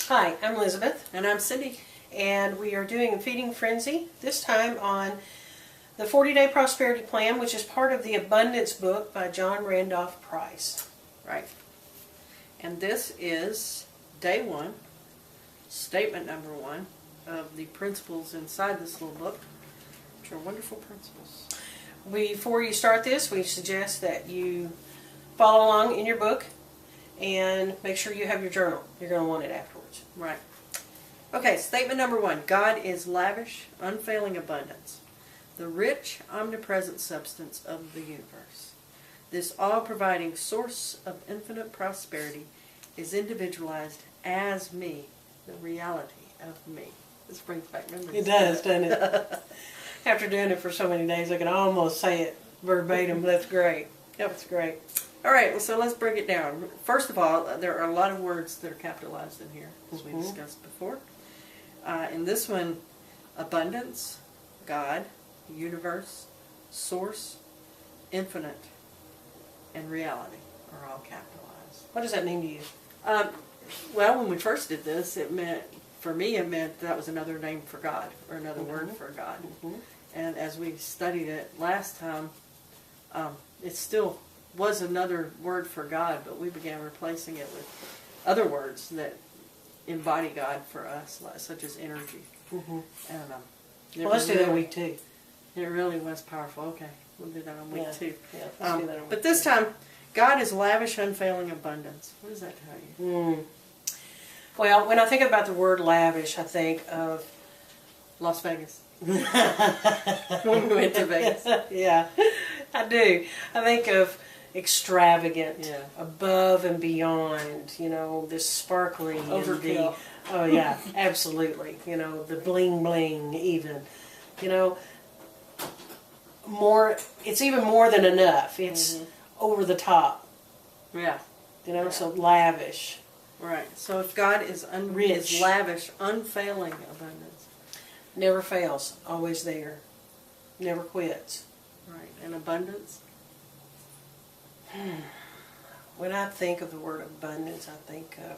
Hi, I'm Elizabeth. And I'm Cindy. And we are doing a feeding frenzy, this time on the 40-Day Prosperity Plan, which is part of the Abundance book by John Randolph Price. Right. And this is day one, statement number one of the principles inside this little book, which are wonderful principles. Before you start this, we suggest that you follow along in your book and make sure you have your journal. You're going to want it afterwards. Right. Okay, statement number one. God is lavish, unfailing abundance, the rich, omnipresent substance of the universe. This all-providing source of infinite prosperity is individualized as me, the reality of me. This brings back memories. It does, doesn't it? After doing it for so many days, I can almost say it verbatim. That's great. Yep. That's great. All right, well, so let's break it down. First of all, there are a lot of words that are capitalized in here, as we discussed before. In this one, abundance, God, universe, source, infinite, and reality are all capitalized. What does that mean to you? Well, when we first did this, it meant, for me, it meant that was another name for God, or another word for God. And as we studied it last time, it still was another word for God, but we began replacing it with other words that embody God for us, such as energy. And Well, let's do that week 2. It really was powerful. Okay, we'll do that on week 2. Yeah, let's do that on week but this time, God is lavish, unfailing abundance. What does that tell you? Well, when I think about the word lavish, I think of Las Vegas. When we went to Vegas. Yeah, I do. I think of extravagant, above and beyond, this sparkling. Overkill. Oh yeah, absolutely. The bling bling even. More, it's even more than enough. It's over the top. Yeah. So lavish. Right. So if God is Rich. Is lavish, unfailing abundance. Never fails. Always there. Never quits. Right. And abundance? When I think of the word abundance, I think of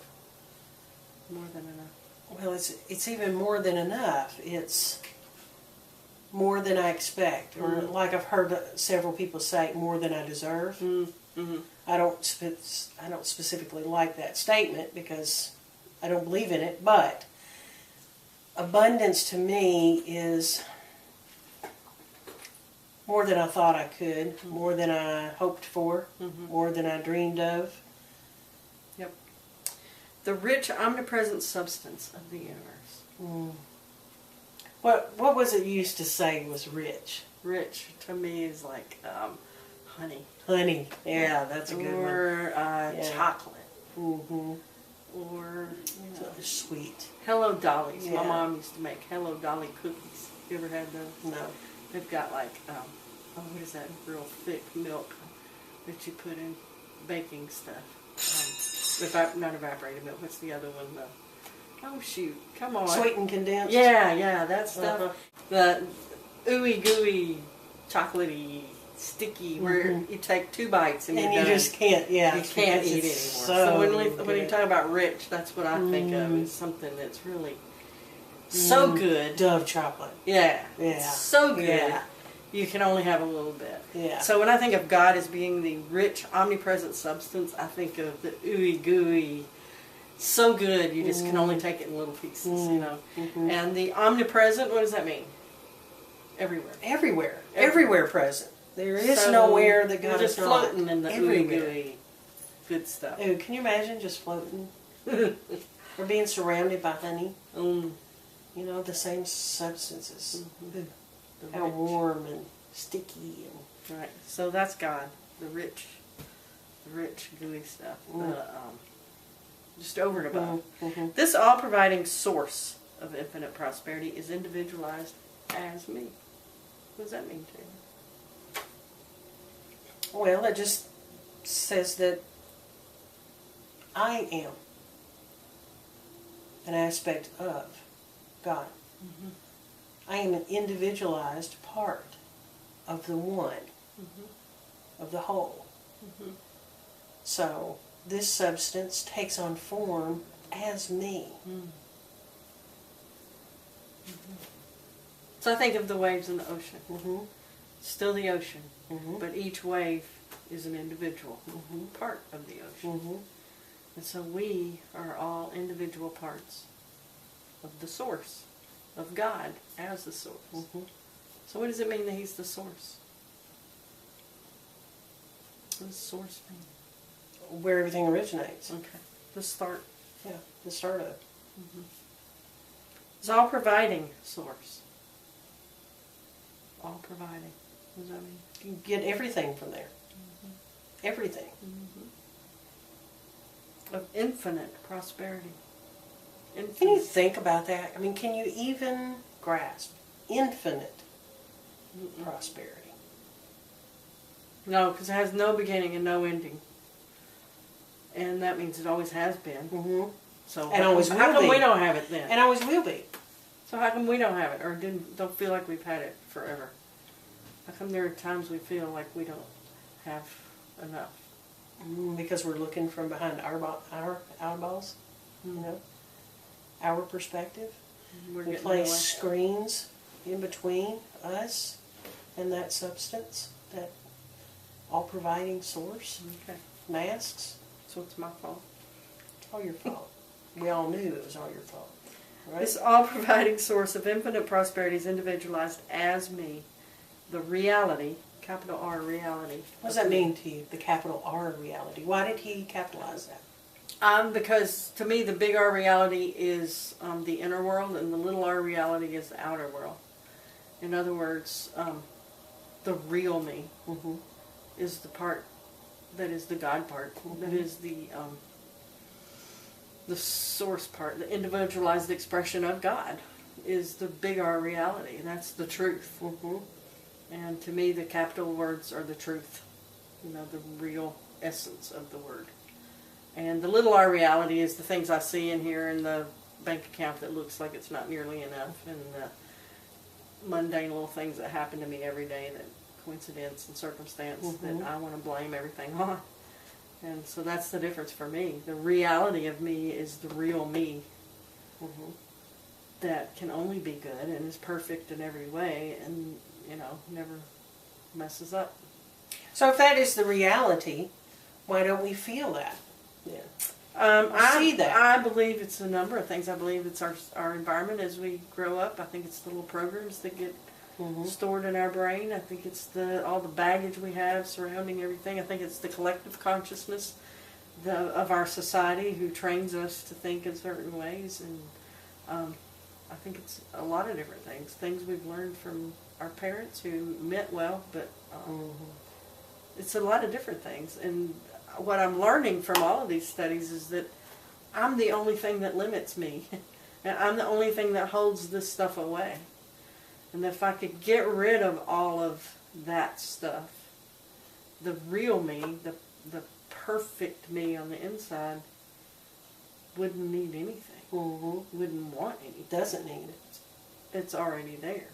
More than enough. Well, it's even more than enough. It's more than I expect, or like I've heard several people say, more than I deserve. I don't specifically like that statement because I don't believe in it. But abundance to me is more than I thought I could, more than I hoped for, more than I dreamed of. Yep. The rich, omnipresent substance of the universe. What was it you used to say was rich? Rich, to me, is like honey. Honey. Yeah, that's a good one. Or chocolate. Or, sweet. Hello Dollies. Yeah. My mom used to make Hello Dolly cookies. You ever had those? No. They've got like, what is that, real thick milk that you put in baking stuff. Not evaporated milk. What's the other one? Oh shoot! Come on. Sweet and condensed. Yeah, that stuff. The ooey gooey, chocolatey, sticky, where you take 2 bites and you're you done. just can't. Yeah, you can't eat it anymore. So when you talk about rich, that's what I think of, is something that's really so good. Dove chocolate. Yeah. Yeah. So good. Yeah. You can only have a little bit. Yeah. So when I think of God as being the rich, omnipresent substance, I think of the ooey gooey, so good you just can only take it in little pieces, And the omnipresent, what does that mean? Everywhere. Everywhere present. There is nowhere that God is is not. floating in the ooey gooey good stuff. Ooh, can you imagine just floating? Or being surrounded by honey? The same substances. How warm and sticky. Right. So that's God, the rich gooey stuff. Just over and above. This all-providing source of infinite prosperity is individualized as me. What does that mean to you? Well, it just says that I am an aspect of God. I am an individualized part of the one, of the whole. So this substance takes on form as me. So I think of the waves in the ocean. Mm-hmm. Still the ocean, Mm-hmm. but each wave is an individual part of the ocean. Mm-hmm. And so we are all individual parts of the source, of God as the source. Mm-hmm. So what does it mean that He's the source? What does source mean? Where everything originates. Okay. The start. Yeah, the start of it. It's all providing source. All providing. What does that mean? You get everything from there. Everything. Of infinite prosperity. Can you Infinite. think about that? I mean, can you even grasp infinite prosperity? No, because it has no beginning and no ending. And that means it always has been. Mm-hmm. So And always how will come be. we don't have it then? And always will be. So how come we don't have it, or don't feel like we've had it forever? How come there are times we feel like we don't have enough? Because we're looking from behind our eyeballs, you know, our perspective. We're We getting place away. screens in between us and that substance, that all-providing source. Okay, Masks. so it's my fault. It's all your fault. We all knew it was all your fault. Right? This all-providing source of infinite prosperity is individualized as me. The reality, capital R reality. What does that mean to you, the capital R reality? Why did he capitalize that? Because to me the big R reality is the inner world, and the little r reality is the outer world. In other words, the real me Mm-hmm. is the part that is the God part, that is the source part, the individualized expression of God is the big R reality. That's the truth. Mm-hmm. And to me, the capital words are the truth, you know, the real essence of the word. And the little r reality is the things I see in here in the bank account that looks like it's not nearly enough, and the mundane little things that happen to me every day, that coincidence and circumstance that I want to blame everything on. And so that's the difference for me. The reality of me is the real me that can only be good and is perfect in every way, and you know, never messes up. So if that is the reality, why don't we feel that? Yeah. See that. I believe it's a number of things. I believe it's our environment as we grow up. I think it's the little programs that get stored in our brain. I think it's all the baggage we have surrounding everything. I think it's the collective consciousness of our society who trains us to think in certain ways. And I think it's a lot of different things. Things we've learned from our parents who meant well, but it's a lot of different things. And what I'm learning from all of these studies is that I'm the only thing that limits me. And I'm the only thing that holds this stuff away. And if I could get rid of all of that stuff, the real me, the perfect me on the inside, wouldn't need anything. Wouldn't want anything. Doesn't need it. It's already there.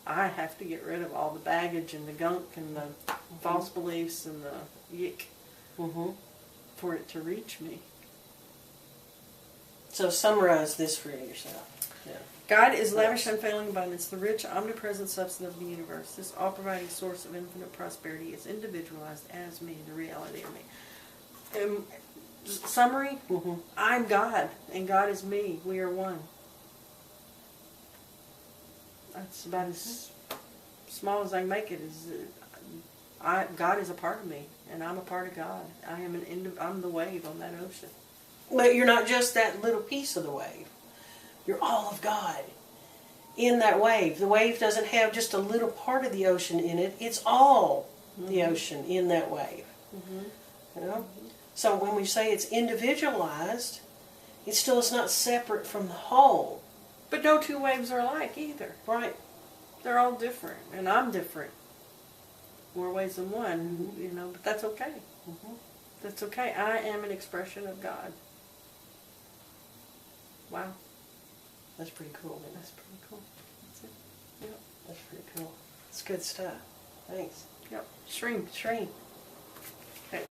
I have to get rid of all the baggage and the gunk and the false beliefs and the yick for it to reach me. So summarize this for yourself. Yeah. God is lavish, unfailing abundance, the rich, omnipresent substance of the universe. This all-providing source of infinite prosperity is individualized as me, the reality of me. Summary, I'm God, and God is me. We are one. That's about as small as I can make it. God is a part of me, and I'm a part of God. I'm the wave on that ocean. But you're not just that little piece of the wave. You're all of God in that wave. The wave doesn't have just a little part of the ocean in it. It's all the ocean in that wave. You know? So when we say it's individualized, it still is not separate from the whole. But no two waves are alike either. Right. They're all different, and I'm different. More ways than one, you know, but that's okay. That's okay. I am an expression of God. Wow. That's pretty cool, isn't it? That's pretty cool. That's it. Yep. That's pretty cool. It's good stuff. Thanks. Yep. Stream. Shreen.